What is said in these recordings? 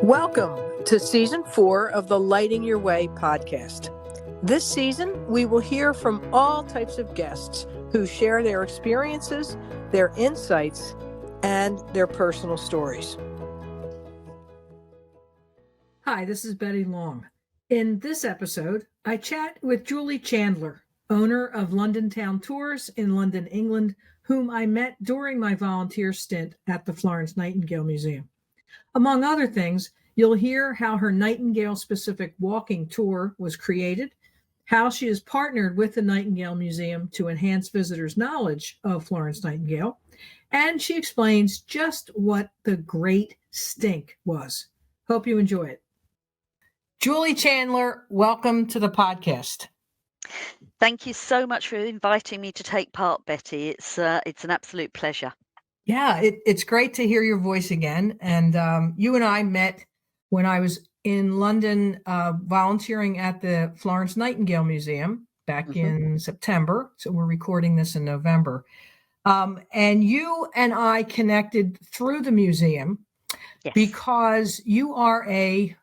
Welcome to Season 4 of the Lighting Your Way podcast. This season, we will hear from all types of guests who share their experiences, their insights, and their personal stories. Hi, this is Betty Long. In this episode, I chat with Julie Chandler, owner of London Town Tours in London, England, whom I met during my volunteer stint at the Florence Nightingale Museum. Among other things, you'll hear how her Nightingale-specific walking tour was created, how she has partnered with the Nightingale Museum to enhance visitors' knowledge of Florence Nightingale, and she explains just what the Great Stink was. Hope you enjoy it. Julie Chandler, welcome to the podcast. Thank you so much for inviting me to take part, Betty. It's an absolute pleasure. Yeah, it's great to hear your voice again. And you and I met when I was in London volunteering at the Florence Nightingale Museum back in September. So we're recording this in November. And you and I connected through the museum because you are a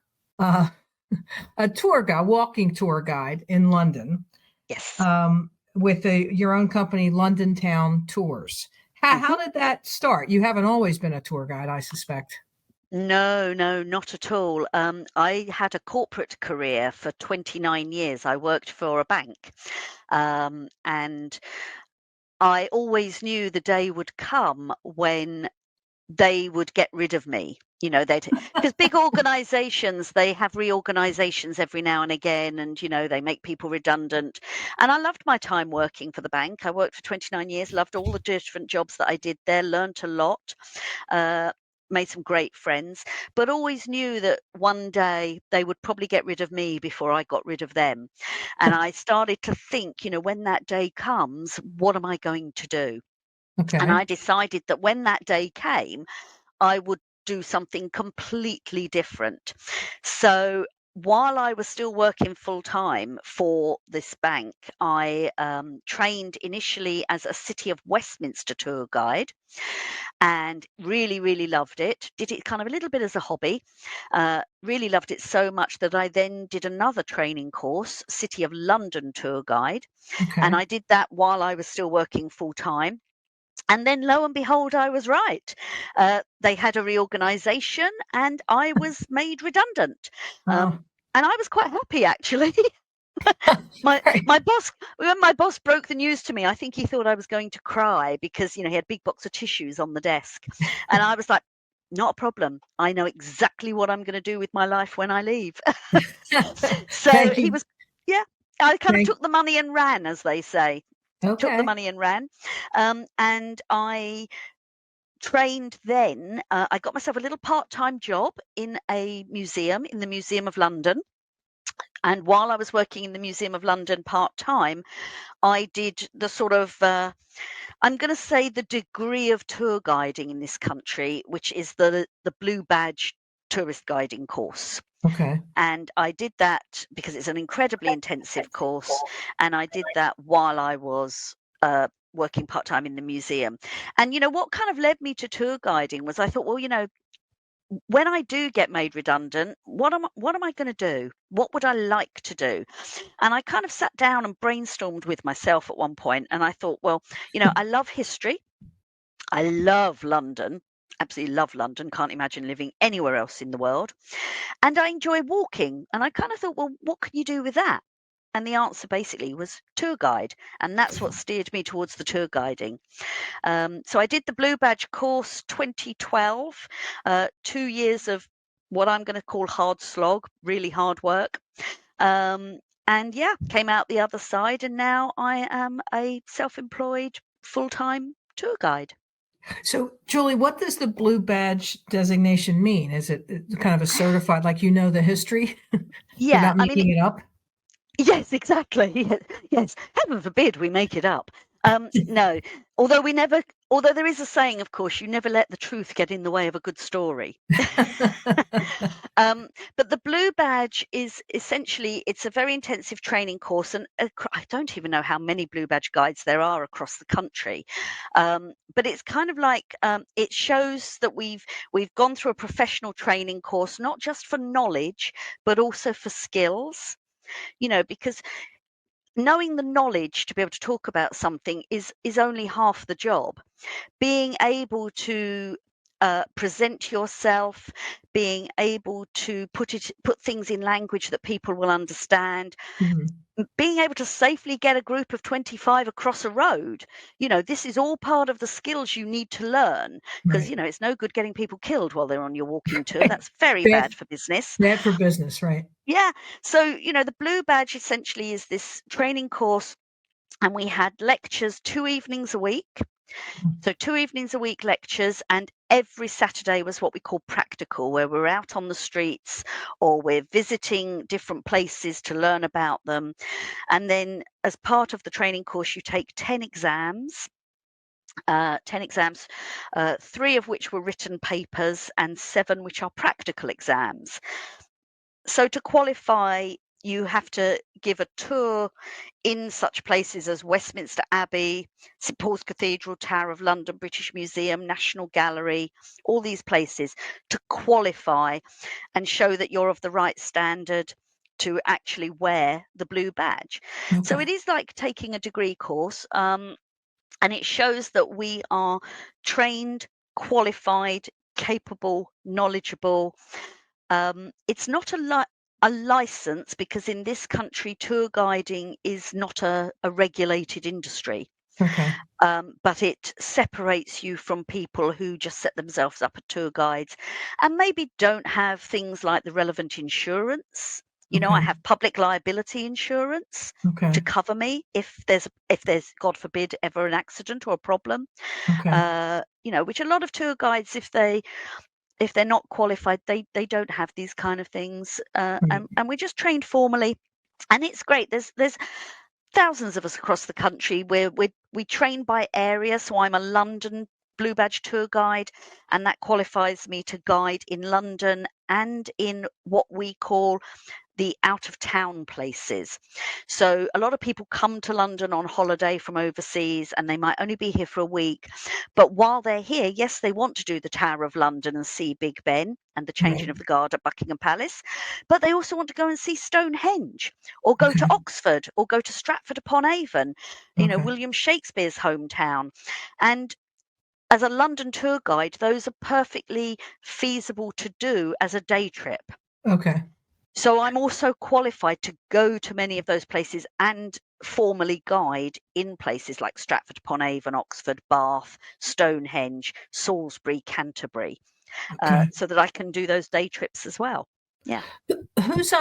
tour guide, walking tour guide in London. Yes. With your own company, London Town Tours. How did that start? You haven't always been a tour guide, I suspect. No, not at all. I had a corporate career for 29 years. I worked for a bank. And I always knew the day would come when they would get rid of me. You know, because big organizations, they have reorganizations every now and again, and, you know, they make people redundant. And I loved my time working for the bank. I worked for 29 years, loved all the different jobs that I did there, learned a lot, made some great friends, but always knew that one day they would probably get rid of me before I got rid of them. And I started to think, you know, when that day comes, what am I going to do? Okay. And I decided that when that day came, I would do something completely different. So while I was still working full time for this bank, I trained initially as a City of Westminster tour guide and really loved it. Did it kind of a little bit as a hobby. Really loved it so much that I then did another training course, City of London tour guide. Okay. And I did that while I was still working full time. And then lo and behold, I was right. They had a reorganization and I was made redundant. And I was quite happy, actually. My boss, when my boss broke the news to me, I think he thought I was going to cry because, you know, he had a big box of tissues on the desk. And I was like, not a problem. I know exactly what I'm going to do with my life when I leave. So he was, I kind of took the money and ran, as they say. Okay. Took the money and ran. And I trained then. I got myself a little part-time job in a museum, in the Museum of London. And while I was working in the Museum of London part-time, I did the sort of, I'm going to say the degree of tour guiding in this country, which is the Blue Badge tourist guiding course. Okay. And I did that because it's an incredibly intensive course. And I did that while I was working part-time in the museum. And, you know, what kind of led me to tour guiding was I thought, well, you know, when I do get made redundant, what am I going to do? What would I like to do? And I kind of sat down and brainstormed with myself at one point. And I thought, well, you know, I love history. I love London. Absolutely love London. Can't imagine living anywhere else in the world. And I enjoy walking. And I kind of thought, well, what can you do with that? And the answer basically was tour guide. And that's what steered me towards the tour guiding. So I did the Blue Badge course 2012, 2 years of what I'm going to call hard slog, really hard work. And came out the other side. And now I am a self-employed full-time tour guide. So, Julie, what does the Blue Badge designation mean? Is it kind of a certified, like you know the history? Yeah, You're not making it up? Yes, exactly. Yes, heaven forbid we make it up. No, although there is a saying, of course, you never let the truth get in the way of a good story. But the Blue Blue Badge is essentially, it's a very intensive training course, and I don't even know how many Blue Badge guides there are across the country. But it's kind of like, it shows that we've gone through a professional training course, not just for knowledge, but also for skills. Because knowing the knowledge to be able to talk about something is only half the job. Being able to present yourself, being able to put things in language that people will understand, Mhm. being able to safely get a group of 25 across a road. This is all part of the skills you need to learn, because Right. it's no good getting people killed while they're on your walking tour. That's very Bad, bad for business. bad for business, right? Yeah. So, the Blue Badge essentially is this training course, and we had lectures 2 evenings a week. Mhm. So 2 evenings a week lectures, and every Saturday was what we call practical, where we're out on the streets or we're visiting different places to learn about them. And then as part of the training course, you take 10 exams. 10 exams, 3 of which were written papers and 7 which are practical exams. So to qualify, you have to give a tour in such places as Westminster Abbey, St Paul's Cathedral, Tower of London, British Museum, National Gallery, all these places, to qualify and show that you're of the right standard to actually wear the Blue Badge. So Okay. it is like taking a degree course, and it shows that we are trained, qualified, capable, knowledgeable. It's not a license, because in this country, tour guiding is not a regulated industry. Okay. But it separates you from people who just set themselves up as tour guides and maybe don't have things like the relevant insurance. I Okay. have public liability insurance to Okay. cover me if there's, God forbid, ever an accident or a problem. Okay. Which a lot of tour guides, if they're not qualified, they don't have these kind of things. Right. And we're just trained formally, and it's great. There's thousands of us across the country where we train by area. So I'm a London Blue Badge tour guide, and that qualifies me to guide in London and in what we call the out of town places. So a lot of people come to London on holiday from overseas, and they might only be here for a week. But while they're here, yes, they want to do the Tower of London and see Big Ben and the changing Right. of the guard at Buckingham Palace. But they also want to go and see Stonehenge, or go to Okay. Oxford, or go to Stratford upon Avon, Okay. William Shakespeare's hometown. And as a London tour guide, those are perfectly feasible to do as a day trip. Okay. So I'm also qualified to go to many of those places and formally guide in places like Stratford upon Avon, Oxford, Bath, Stonehenge, Salisbury, Canterbury, Okay. so that I can do those day trips as well. Yeah. Who's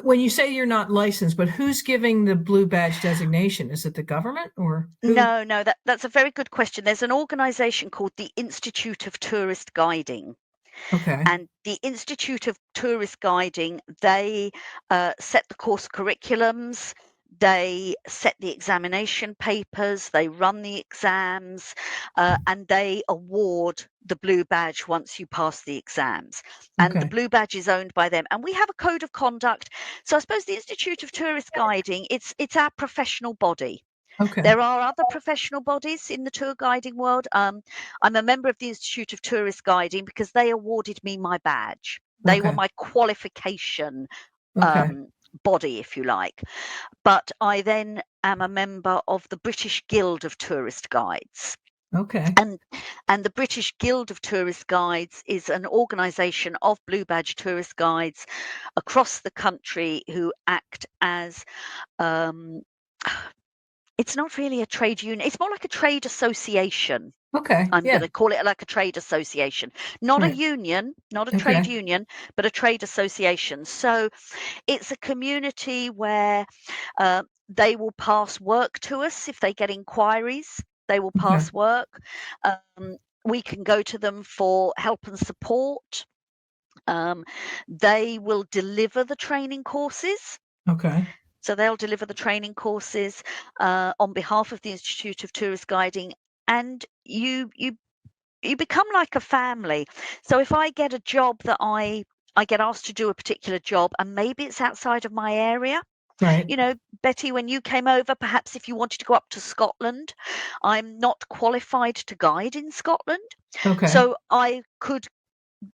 when you say you're not licensed, but who's giving the Blue Badge designation? Is it the government or who? No, that's a very good question. There's an organisation called the Institute of Tourist Guiding. Okay. And the Institute of Tourist Guiding, they set the course curriculums, they set the examination papers, they run the exams, and they award the Blue Badge once you pass the exams. And the Okay. Blue Badge is owned by them. And we have a code of conduct. So I suppose the Institute of Tourist Guiding, it's our professional body. Okay. There are other professional bodies in the tour guiding world. I'm a member of the Institute of Tourist Guiding because they awarded me my badge. They were Okay. my qualification Okay. body, if you like. But I then am a member of the British Guild of Tourist Guides. Okay. And the British Guild of Tourist Guides is an organisation of Blue Badge tourist guides across the country who act as um, it's not really a trade union. It's more like a trade association. Okay. I'm going Yeah. to call it like a trade association, not a Right. union, not a trade Okay. union, but a trade association. So it's a community where they will pass work to us if they get inquiries. They will Okay. pass work. We can go to them for help and support. They will deliver the training courses. Okay. So they'll deliver the training courses on behalf of the Institute of Tourist Guiding, and you become like a family. So if I get a job that I I get asked to do a particular job, and maybe it's outside of my area. Right. You know, Betty, when you came over, perhaps if you wanted to go up to Scotland, I'm not qualified to guide in Scotland. Okay. So I could,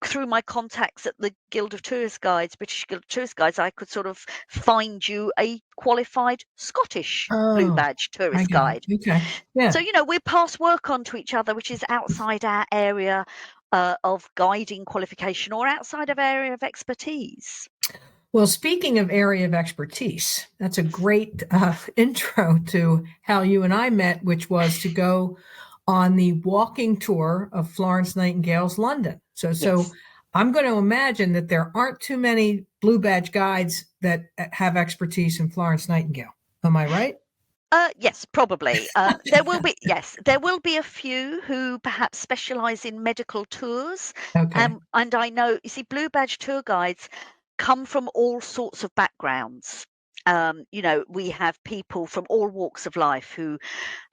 through my contacts at the Guild of Tourist Guides, British Guild of Tourist Guides, I could sort of find you a qualified Scottish blue Oh, badge I tourist get guide. it. Okay. Yeah. So, you know, we pass work on to each other, which is outside our area of guiding qualification or outside of area of expertise. Well, speaking of area of expertise, that's a great intro to how you and I met, which was to go on the walking tour of Florence Nightingale's London. So Yes. I'm going to imagine that there aren't too many blue badge guides that have expertise in Florence Nightingale. Am I right? Yes, probably. There will be, yes, there will be a few who perhaps specialize in medical tours. Okay. And I know, you see, blue badge tour guides come from all sorts of backgrounds. You know, we have people from all walks of life who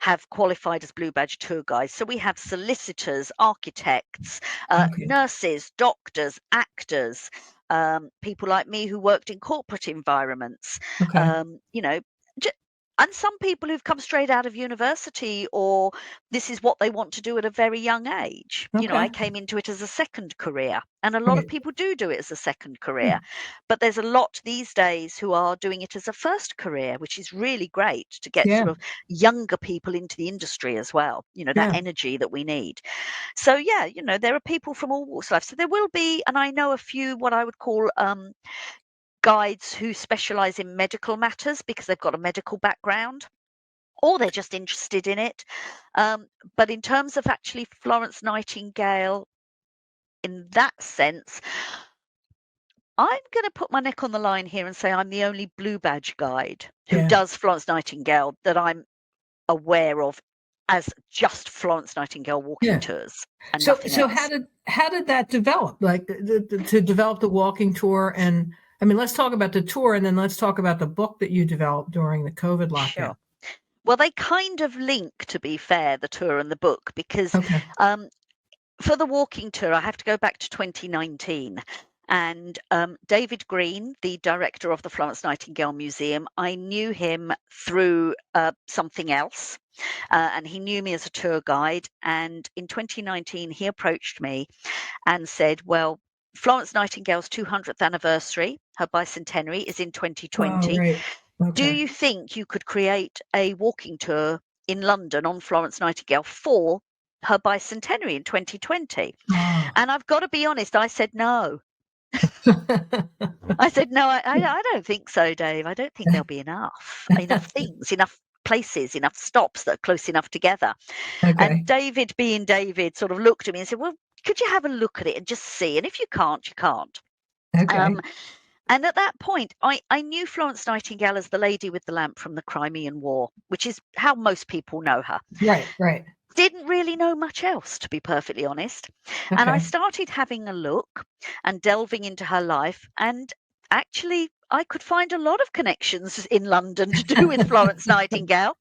have qualified as blue badge tour guides. So we have solicitors, architects, Okay. nurses, doctors, actors, people like me who worked in corporate environments. Okay. You know, j- and some people who've come straight out of university, or this is what they want to do at a very young age. You know, Okay. I came into it as a second career, and a lot of Right. people do it as a second Yeah. career. But there's a lot these days who are doing it as a first career, which is really great to get Yeah. sort of younger people into the industry as well. You know, that Yeah. energy that we need. So yeah, you know, there are people from all walks of life. So there will be, and I know a few what I would call guides who specialize in medical matters because they've got a medical background, or they're just interested in it. But in terms of actually Florence Nightingale, in that sense, I'm going to put my neck on the line here and say I'm the only blue badge guide who Yeah. does Florence Nightingale that I'm aware of as just Florence Nightingale walking Yeah. tours and So, nothing so else. how did that develop? Like to develop the walking tour, and I mean, let's talk about the tour, and then let's talk about the book that you developed during the COVID lockdown. Sure. Well, they kind of link, to be fair, the tour and the book, because Okay. um, for the walking tour, I have to go back to 2019. And David Green, the director of the Florence Nightingale Museum, I knew him through something else. And he knew me as a tour guide. And in 2019, he approached me and said, well, Florence Nightingale's 200th anniversary, her bicentenary, is in Oh, 2020. right. Do Okay. you think you could create a walking tour in London on Florence Nightingale for her bicentenary in 2020? Oh. And I've got to be honest, I said no. I said, no, I don't think so, Dave. I don't think there'll be enough things, enough places, enough stops that are close enough together. And Okay. David, being David, sort of looked at me and said, well, could you have a look at it and just see? And if you can't, you can't. Okay. Um, and at that point, I knew Florence Nightingale as the lady with the lamp from the Crimean War, which is how most people know her. Right. Right. Didn't really know much else, to be perfectly honest. And I Okay. started having a look and delving into her life. And actually, I could find a lot of connections in London to do with Florence Nightingale.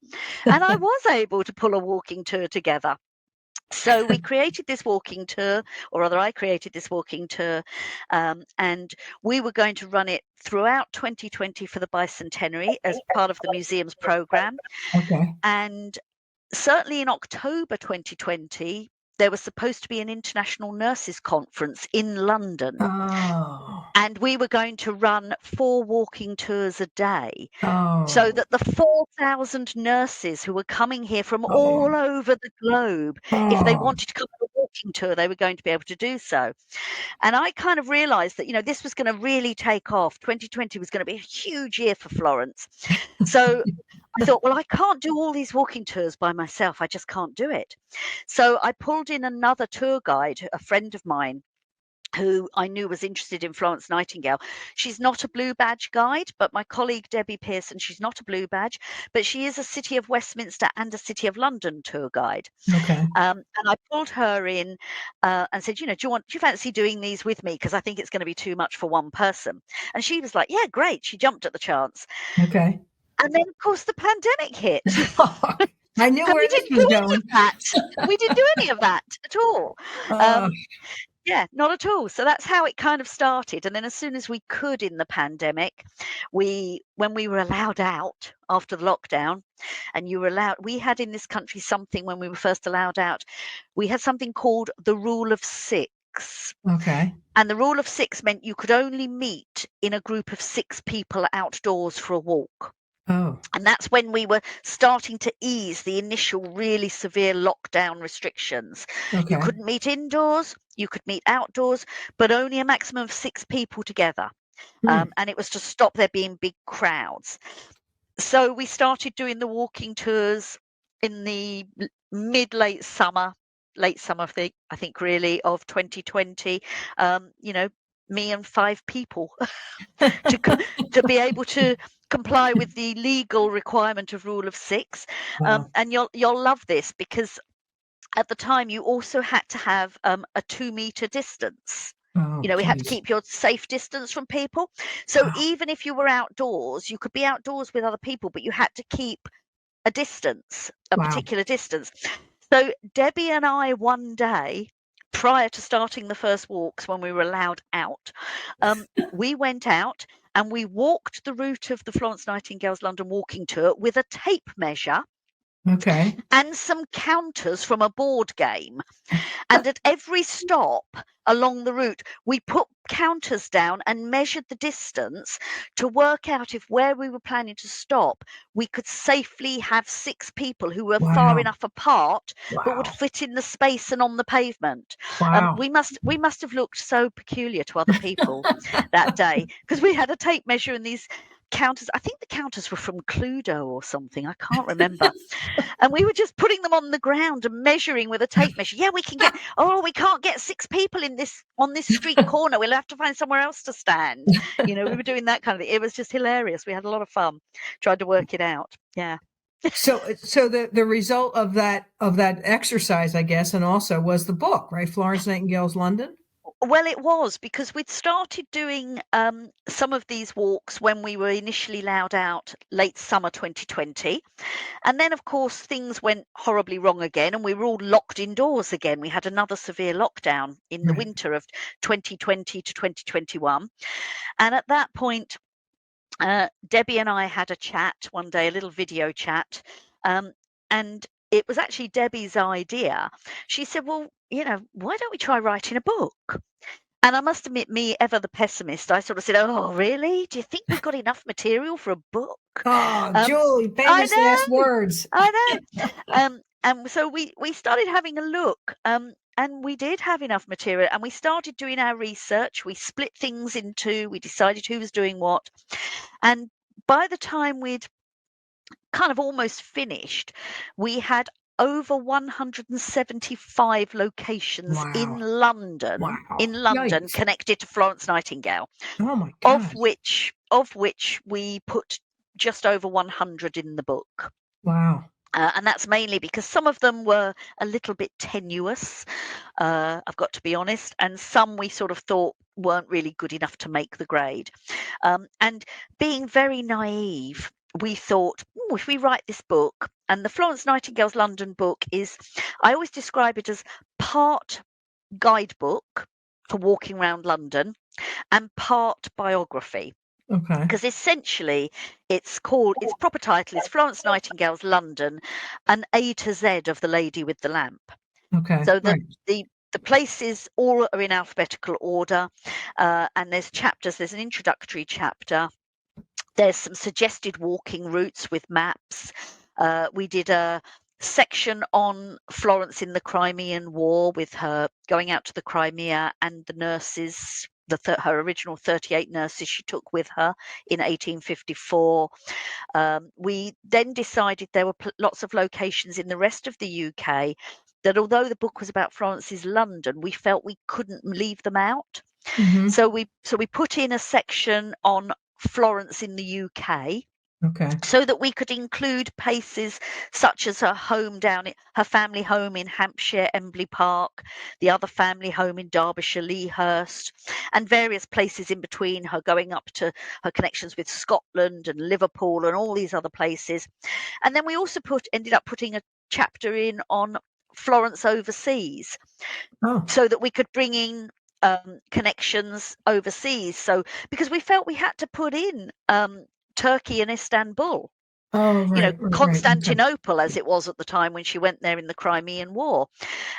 And I was able to pull a walking tour together. So we created this walking tour, or rather, I created this walking tour, and we were going to run it throughout 2020 for the bicentenary as part of the museum's program. Okay. And certainly in October 2020, there was supposed to be an international nurses conference in London. Oh. And we were going to run 4 walking tours a day, so Oh. that the 4,000 nurses who were coming here from Oh. all over the globe, if they Oh. wanted to come on a walking tour, they were going to be able to do so. And I kind of realized that, you know, this was going to really take off. 2020 was going to be a huge year for Florence. So I thought, well, I can't do all these walking tours by myself. I just can't do it. So I pulled in another tour guide, a friend of mine, who I knew was interested in Florence Nightingale. She's not a blue badge guide, but my colleague Debbie Pearson, she's not a blue badge, but she is a City of Westminster and a City of London tour guide. Okay. And I pulled her in and said, you know, do you fancy doing these with me? Because I think it's going to be too much for one person. And she was like, yeah, great. She jumped at the chance. Okay. And then, of course, the pandemic hit. I knew And where we this didn't was do any going. of that. We didn't do any of that at all. Uh, Um, Yeah, not at all. So that's how it kind of started. And then as soon as we could in the pandemic, when we were allowed out after the lockdown, and we had in this country something when we were first allowed out, we had something called the rule of six. Okay. And the rule of six meant you could only meet in a group of 6 people outdoors for a walk. Oh, And that's when we were starting to ease the initial really severe lockdown restrictions. You okay. couldn't meet indoors, you could meet outdoors, but only a maximum of 6 people together. Hmm. And it was to stop there being big crowds. So we started doing the walking tours in the late summer, I think really of 2020. Me and 5 people to to be able to comply with the legal requirement of rule of six. Wow. And you'll love this because at the time you also had to have a 2 meter distance. Oh, We had to geez. keep your safe distance from people. So Wow. even if you were outdoors, you could be outdoors with other people, but you had to keep a distance, a Wow. particular distance. So Debbie and I one day, prior to starting the first walks when we were allowed out, we went out and we walked the route of the Florence Nightingale's London walking tour with a tape measure Okay. and some counters from a board game. And at every stop along the route, we put counters down and measured the distance to work out if where we were planning to stop, we could safely have 6 people who were far Wow. enough apart but would Wow. fit in the space and on the pavement. Wow. We must have looked so peculiar to other people that day because we had a tape measure and these counters. I think the counters were from Cluedo or something. I can't remember. And we were just putting them on the ground and measuring with a tape measure. Yeah, we can get. Oh, we can't get 6 people on this street corner. We'll have to find somewhere else to stand. We were doing that kind of thing. It was just hilarious. We had a lot of fun. Tried to work it out. Yeah. So the result of that exercise, I guess, and also was the book, right? Florence Nightingale's London. Well, it was because we'd started doing some of these walks when we were initially allowed out late summer 2020. And then, of course, things went horribly wrong again, and we were all locked indoors again. We had another severe lockdown in the Right. winter of 2020 to 2021. And at that point, Debbie and I had a chat one day, a little video chat. Um, and it was actually Debbie's idea. She said, well, why don't we try writing a book? And I must admit, me, ever the pessimist, I sort of said, "Oh, really? Do you think we've got enough material for a book?" Oh, Um, Julie, I famous last know, words. I know. And so we started having a look, and we did have enough material, and we started doing our research. We split things into, we decided who was doing what, and by the time we'd kind of almost finished, we had over 175 locations Wow. in Wow. London Yikes. connected to Florence Nightingale, Oh my of God. which we put just over 100 in the book. Wow. And that's mainly because some of them were a little bit tenuous, I've got to be honest, and some we sort of thought weren't really good enough to make the grade. And being very naive, we thought, if we write this book, and the Florence Nightingale's London book is, I always describe it as part guidebook for walking around London and part biography. Okay. Because essentially its proper title is Florence Nightingale's London, an A to Z of the Lady with the Lamp. Okay. So Right. the places all are in alphabetical order, and there's an introductory chapter. There's some suggested walking routes with maps. We did a section on Florence in the Crimean War with her going out to the Crimea and the nurses, her original 38 nurses she took with her in 1854. We then decided there were lots of locations in the rest of the UK that, although the book was about Florence's London, we felt we couldn't leave them out. Mm-hmm. So we put in a section on Florence in the UK Okay. so that we could include places such as her family home in Hampshire, Embley Park, the other family home in Derbyshire, Lea Hurst, and various places in between, her going up to her connections with Scotland and Liverpool and all these other places. And then we also ended up putting a chapter in on Florence overseas, Oh, so that we could bring in connections overseas. So because we felt we had to put in Turkey and Istanbul, oh, right. Okay. Constantinople, as it was at the time when she went there in the Crimean War.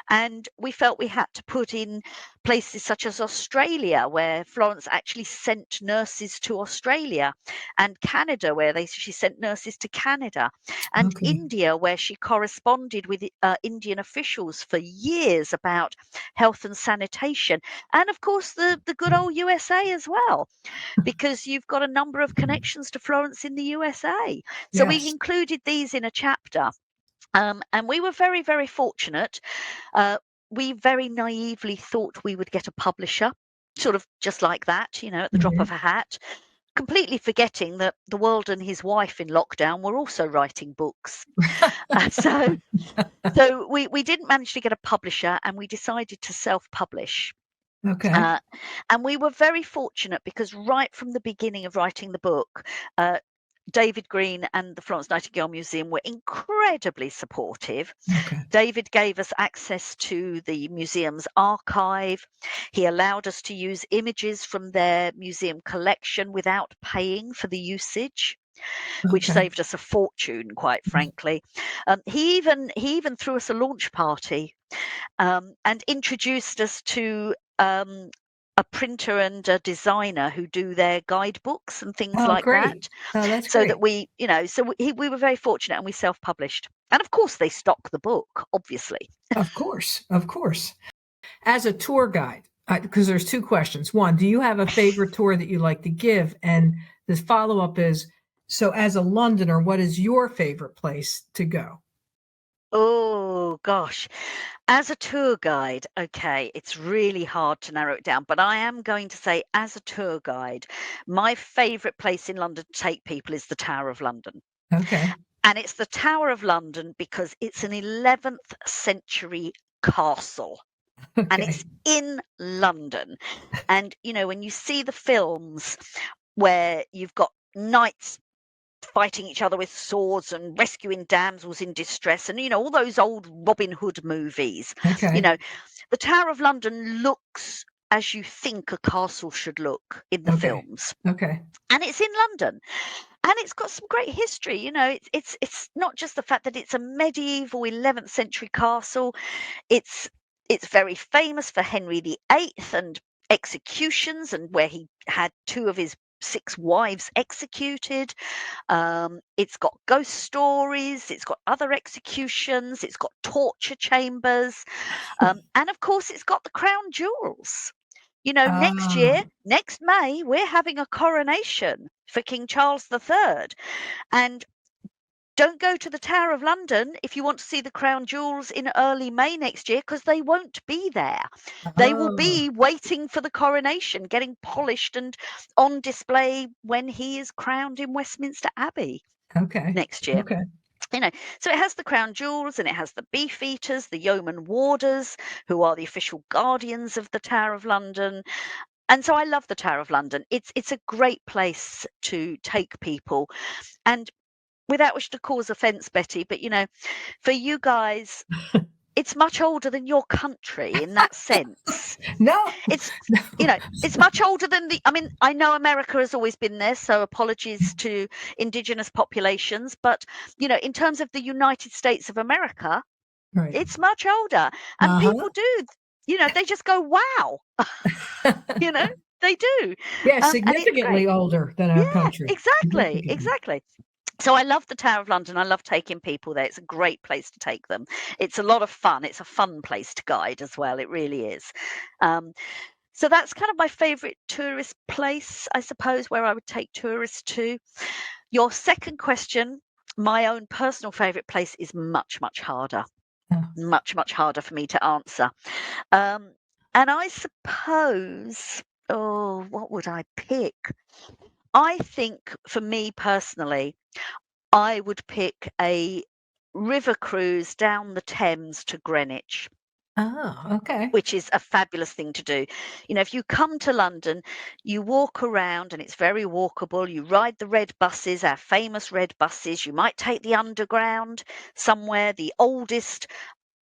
And we felt we had to put in places such as Australia, where Florence actually sent nurses to Australia, and Canada, where she sent nurses to Canada, and Okay. India, where she corresponded with Indian officials for years about health and sanitation, and of course the good old USA as well, because you've got a number of connections to Florence in the USA. So we Yes. included these in a chapter. And we were very, very fortunate. Uh, we very naively thought we would get a publisher, sort of just like that, at the drop of Hmm. a hat, completely forgetting that the world and his wife in lockdown were also writing books. So we didn't manage to get a publisher, and we decided to self-publish. Okay. Uh, and we were very fortunate because right from the beginning of writing the book, David Green and the Florence Nightingale Museum were incredibly supportive. Okay. David gave us access to the museum's archive. He allowed us to use images from their museum collection without paying for the usage, which Okay. saved us a fortune, quite frankly. He even threw us a launch party, and introduced us to a printer and a designer who do their guidebooks and things Oh, like great. that, Oh, that's so that great. we were very fortunate, and we self-published. And of course, they stock the book, obviously. Of course. Of course. As a tour guide, because there's two questions. One, do you have a favorite tour that you like to give? And the follow up is, so as a Londoner, what is your favorite place to go? Oh gosh. As a tour guide, okay, it's really hard to narrow it down, but I am going to say, as a tour guide, my favorite place in London to take people is the Tower of London. Okay. And it's the Tower of London because it's an 11th century castle, and Okay. it's in London. And, when you see the films where you've got knights fighting each other with swords and rescuing damsels in distress, and, all those old Robin Hood movies, you Okay. know, the Tower of London looks as you think a castle should look in the Okay. films. Okay. And it's in London, and it's got some great history. It's not just the fact that it's a medieval 11th century castle. It's very famous for Henry VIII and executions, and where he had two of his 6 wives executed. It's got ghost stories, it's got other executions, it's got torture chambers, and of course it's got the crown jewels. Next Ah, year, next May, we're having a coronation for King Charles III. And don't go to the Tower of London if you want to see the crown jewels in early May next year, because they won't be there. They will oh, be waiting for the coronation, getting polished and on display when he is crowned in Westminster Abbey okay. next year. Okay. You know, so it has the crown jewels, and it has the beefeaters, the yeoman warders, who are the official guardians of the Tower of London. And so I love the Tower of London. It's a great place to take people. And without wishing to cause offence, Betty, but for you guys, it's much older than your country in that sense. No, It's no. it's much older than I mean, I know America has always been there, so apologies to indigenous populations, but in terms of the United States of America, Right. it's much older. And Uh-huh. people do, they just go, wow, you know, they do. Yeah, And it's great. significantly older than our Yeah, country. exactly, Significantly. exactly. So I love the Tower of London. I love taking people there. It's a great place to take them. It's a lot of fun. It's a fun place to guide as well. It really is. Um, so that's kind of my favorite tourist place, I suppose, where I would take tourists to. Your second question, my own personal favorite place, is much, much harder. Oh, Much, much harder for me to answer. Um, and I suppose, oh, what would I pick? I think for me personally, I would pick a river cruise down the Thames to Greenwich, oh, okay. which is a fabulous thing to do. If you come to London, you walk around and it's very walkable. You ride the red buses, our famous red buses. You might take the underground somewhere, the oldest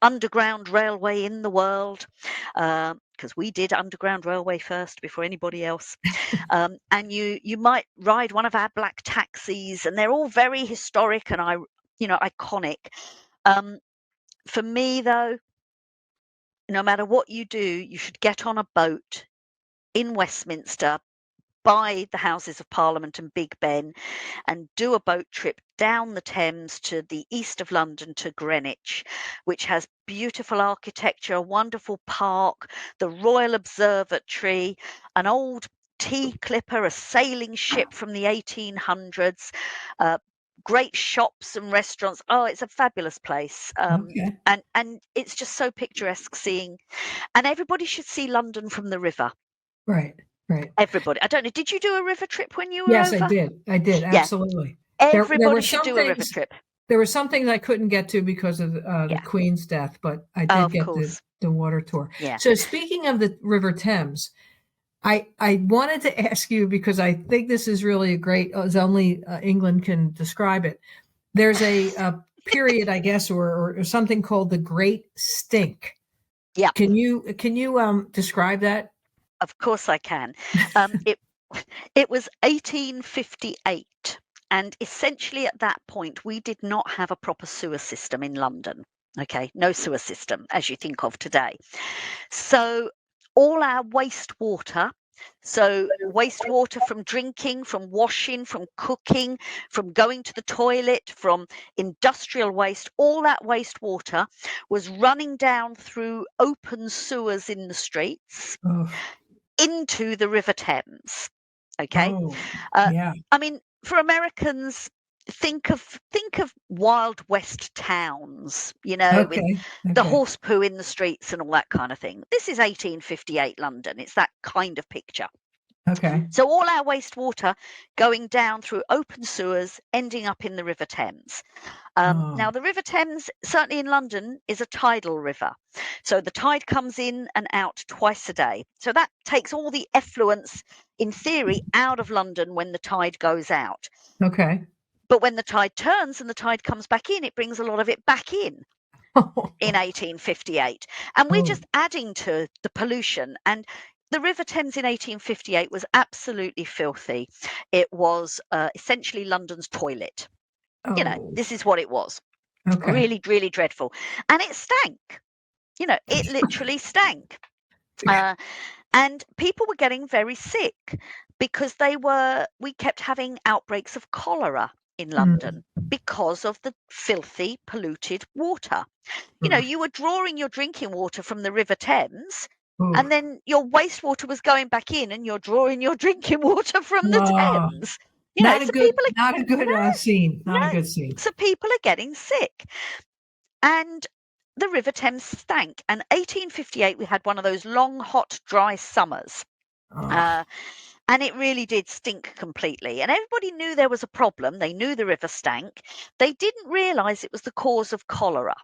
underground railway in the world, because we did underground railway first before anybody else. And you might ride one of our black taxis, and they're all very historic and iconic. For me, though, no matter what you do, you should get on a boat in Westminster by the Houses of Parliament and Big Ben and do a boat trip down the Thames to the east of London to Greenwich, which has beautiful architecture, a wonderful park, the Royal Observatory, an old tea clipper, a sailing ship from the 1800s, great shops and restaurants. Oh, it's a fabulous place. Okay. And it's just so picturesque seeing, and everybody should see London from the river. Right. Right. Everybody. I don't know. Did you do a river trip when you were Yes, I over? did. I did. Yeah. Absolutely. There were Everybody should some do a river things. trip. There were some things I couldn't get to because of the Yeah. Queen's death, but I Oh, did of get course. the water tour. Yeah. So speaking of the River Thames, I wanted to ask you, because I think this is really a great, as only England can describe it. There's a period, I guess, or something called the Great Stink. Yeah. Can you describe that? Of course I can. It was 1858, and essentially at that point we did not have a proper sewer system in London. Okay, no sewer system as you think of today. So all our wastewater, from drinking, from washing, from cooking, from going to the toilet, from industrial waste, all that wastewater was running down through open sewers in the streets Oh, into the River Thames. Okay. Yeah. I mean, for Americans, think of Wild West towns, with the horse poo in the streets and all that kind of thing. This is 1858 London. It's that kind of picture. Okay. So all our wastewater going down through open sewers, ending up in the River Thames. Now, the River Thames, certainly in London, is a tidal river. So the tide comes in and out twice a day. So that takes all the effluence, in theory, out of London when the tide goes out. Okay. But when the tide turns and the tide comes back in, it brings a lot of it back in 1858. And we're just adding to the pollution. And the River Thames in 1858 was absolutely filthy. It was essentially London's toilet. This is what it was. Okay. Really, really dreadful. And it stank. It literally stank. And people were getting very sick because we kept having outbreaks of cholera in London because of the filthy, polluted water. You were drawing your drinking water from the River Thames, and then your wastewater was going back in, and you're drawing your drinking water from the Thames. Not a good scene. Not a good scene. So people are getting sick. And the River Thames stank. And 1858, we had one of those long, hot, dry summers. And it really did stink completely. And everybody knew there was a problem. They knew the river stank. They didn't realise it was the cause of cholera.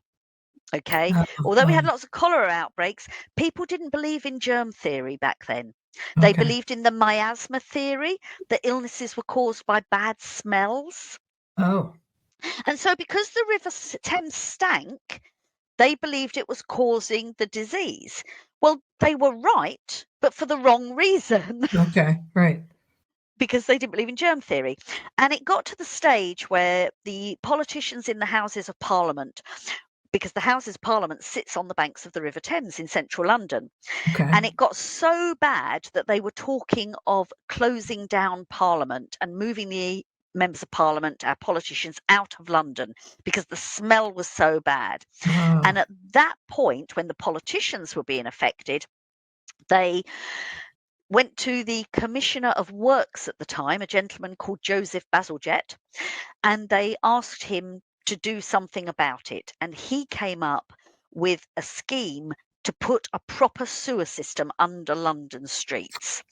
Okay. Although we had lots of cholera outbreaks, people didn't believe in germ theory back then. They believed in the miasma theory, that illnesses were caused by bad smells. And so because the River Thames stank, they believed it was causing the disease. Well, they were right, but for the wrong reason. Okay, right. Because they didn't believe in germ theory. And it got to the stage where the politicians in the Houses of Parliament, because the Houses of Parliament sits on the banks of the River Thames in central London. And it got so bad that they were talking of closing down Parliament and moving the members of Parliament, our politicians, out of London because the smell was so bad. And at that point, when the politicians were being affected, they went to the Commissioner of Works at the time, a gentleman called Joseph Bazalgette, and they asked him to do something about it. And he came up with a scheme to put a proper sewer system under London streets.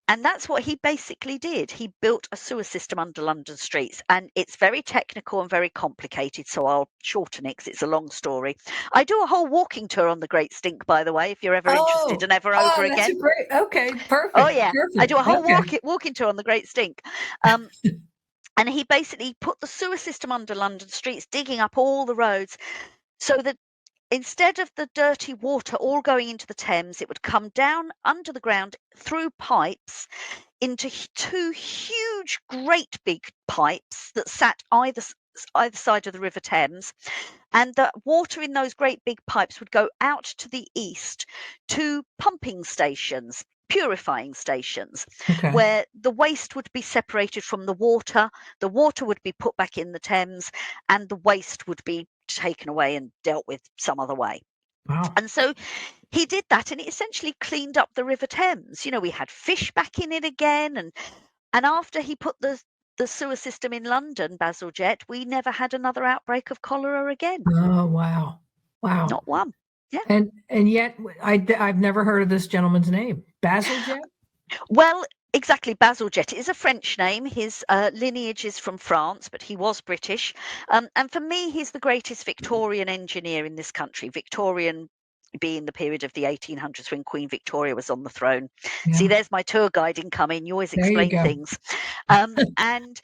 And that's what he basically did. He built a sewer system under London streets. And it's very technical and very complicated, so I'll shorten it because it's a long story. I do a whole walking tour on the Great Stink, by the way, if you're ever interested and ever over that's again. Perfect. Oh, yeah. Perfect. I do a whole walking tour on the Great Stink. And he basically put the sewer system under London streets, digging up all the roads so that instead of the dirty water all going into the Thames, it would come down under the ground through pipes into two huge, great big pipes that sat either side of the River Thames. And the water in those great big pipes would go out to the east to pumping stations, purifying stations, Okay. where the waste would be separated from the water would be put back in the Thames, and the waste would be taken away and dealt with some other way. Wow. And so he did that, and it essentially cleaned up the River Thames. We had fish back in it again, and after he put the sewer system in London, Bazalgette, we never had another outbreak of cholera again. Oh, wow. Wow. Not one. Yeah. And yet I've never heard of this gentleman's name. Bazalgette? Well, exactly, Bazalgette. It is a French name. His lineage is from France, but he was British. And for me, he's the greatest Victorian engineer in this country. Victorian being the period of the 1800s when Queen Victoria was on the throne. Yeah. See, there's my tour guiding coming. You always There you explain go. things. And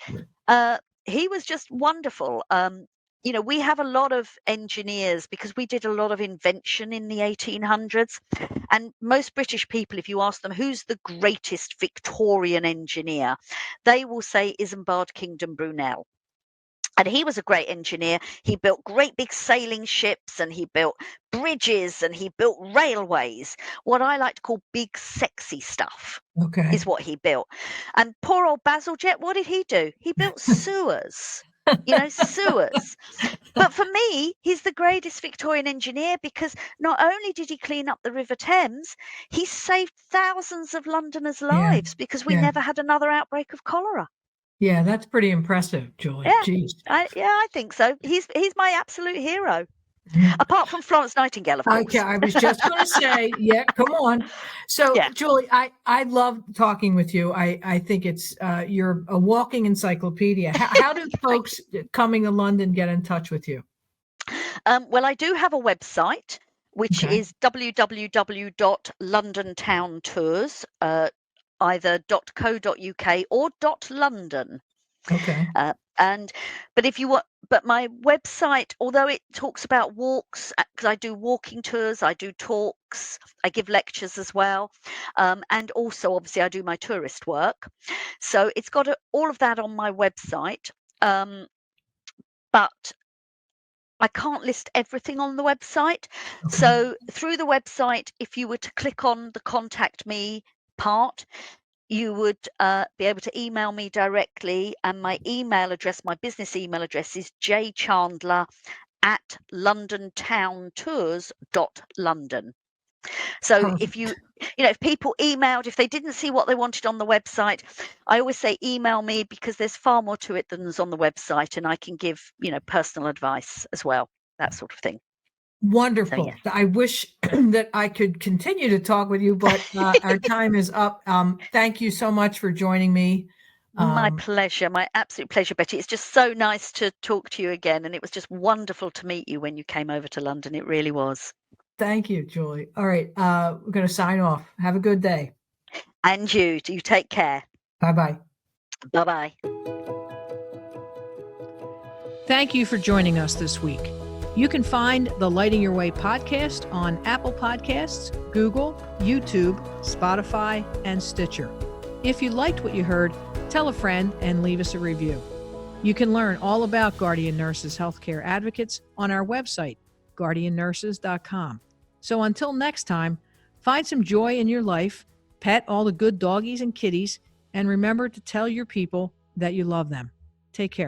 he was just wonderful. We have a lot of engineers because we did a lot of invention in the 1800s. And most British people, if you ask them who's the greatest Victorian engineer, they will say Isambard Kingdom Brunel. And he was a great engineer. He built great big sailing ships, and he built bridges, and he built railways. What I like to call big, sexy stuff Okay. is what he built. And poor old Bazalgette, what did he do? He built sewers. Sewers. But for me, he's the greatest Victorian engineer because not only did he clean up the River Thames, he saved thousands of Londoners' lives because we never had another outbreak of cholera. Yeah, that's pretty impressive, Julie. Yeah. Jeez. I think so. He's my absolute hero. Apart from Florence Nightingale, of course. Okay, I was just going to say, yeah, come on. So, Yeah. Julie, I love talking with you. I think it's you're a walking encyclopedia. How do folks coming to London get in touch with you? Well, I do have a website, which is www.londontowntours, either .co.uk or .london. Okay. But my website, although it talks about walks, because I do walking tours, I do talks, I give lectures as well, and also obviously I do my tourist work. So it's got all of that on my website, but I can't list everything on the website. Okay. So through the website, if you were to click on the contact me part, you would be able to email me directly, and my business email address is jchandler@londontowntours.london. So Perfect. if people emailed, if they didn't see what they wanted on the website, I always say email me because there's far more to it than is on the website, and I can give, personal advice as well, that sort of thing. Wonderful. So, yeah. I wish that I could continue to talk with you, but our time is up. Thank you so much for joining me. My pleasure. My absolute pleasure, Betty. It's just so nice to talk to you again. And it was just wonderful to meet you when you came over to London. It really was. Thank you, Julie. All right. We're going to sign off. Have a good day. And you take care. Bye-bye. Bye-bye. Thank you for joining us this week. You can find the Lighting Your Way podcast on Apple Podcasts, Google, YouTube, Spotify, and Stitcher. If you liked what you heard, tell a friend and leave us a review. You can learn all about Guardian Nurses Healthcare Advocates on our website, guardiannurses.com. So until next time, find some joy in your life, pet all the good doggies and kitties, and remember to tell your people that you love them. Take care.